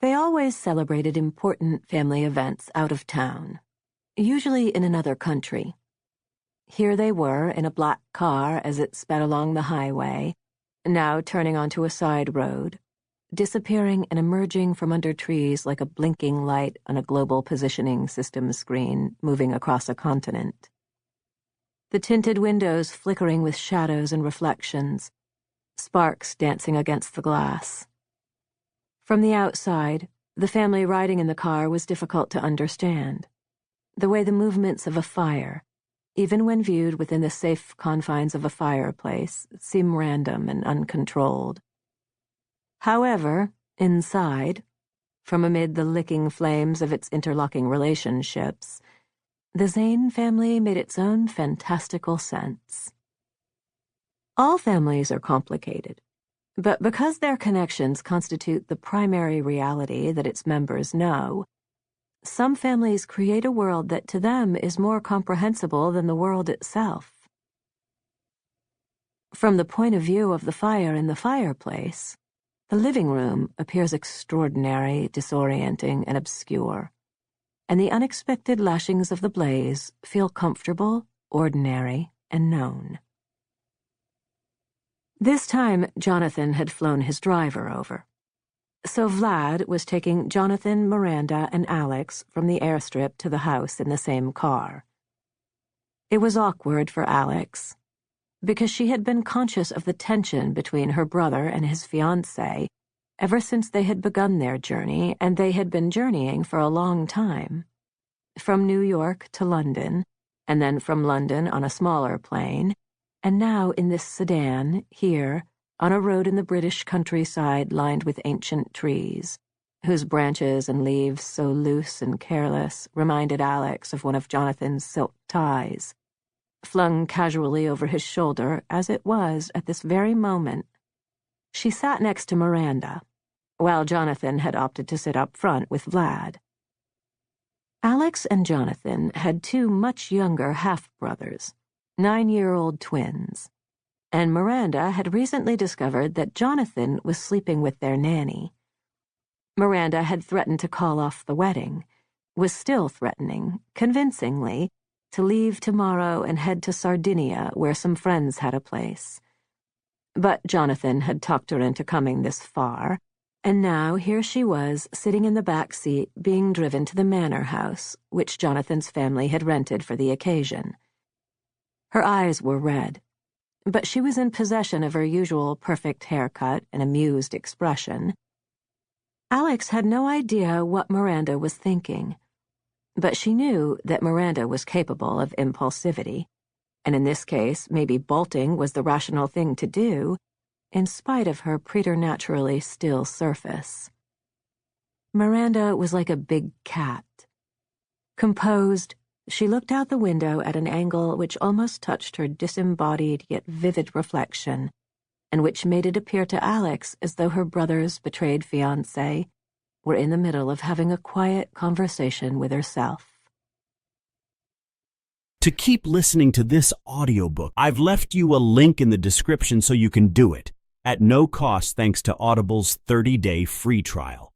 They always celebrated important family events out of town, usually in another country. Here they were in a black car as it sped along the highway, now turning onto a side road, disappearing and emerging from under trees like a blinking light on a global positioning system screen moving across a continent. The tinted windows flickering with shadows and reflections, sparks dancing against the glass. From the outside, the family riding in the car was difficult to understand. The way the movements of a fire, even when viewed within the safe confines of a fireplace, seem random and uncontrolled. However, inside, from amid the licking flames of its interlocking relationships, the Zane family made its own fantastical sense. All families are complicated, but because their connections constitute the primary reality that its members know, some families create a world that to them is more comprehensible than the world itself. From the point of view of the fire in the fireplace, the living room appears extraordinary, disorienting, and obscure, and the unexpected lashings of the blaze feel comfortable, ordinary, and known. This time, Jonathan had flown his driver over. So Vlad was taking Jonathan, Miranda, and Alex from the airstrip to the house in the same car. It was awkward for Alex, because she had been conscious of the tension between her brother and his fiancée ever since they had begun their journey, and they had been journeying for a long time. From New York to London, and then from London on a smaller plane, and now in this sedan, here, on a road in the British countryside lined with ancient trees, whose branches and leaves so loose and careless reminded Alex of one of Jonathan's silk ties, flung casually over his shoulder as it was at this very moment. She sat next to Miranda, while Jonathan had opted to sit up front with Vlad. Alex and Jonathan had two much younger half-brothers, 9-year-old twins, and Miranda had recently discovered that Jonathan was sleeping with their nanny. Miranda had threatened to call off the wedding, was still threatening, convincingly, to leave tomorrow and head to Sardinia where some friends had a place. But Jonathan had talked her into coming this far, and now here she was sitting in the back seat being driven to the manor house, which Jonathan's family had rented for the occasion. Her eyes were red, but she was in possession of her usual perfect haircut and amused expression. Alex had no idea what Miranda was thinking, but she knew that Miranda was capable of impulsivity, and in this case maybe bolting was the rational thing to do, in spite of her preternaturally still surface. Miranda was like a big cat. Composed, she looked out the window at an angle which almost touched her disembodied yet vivid reflection, and which made it appear to Alex as though her brother's betrayed fiancé were in the middle of having a quiet conversation with herself. To keep listening to this audiobook, I've left you a link in the description so you can do it, at no cost thanks to Audible's 30-day free trial.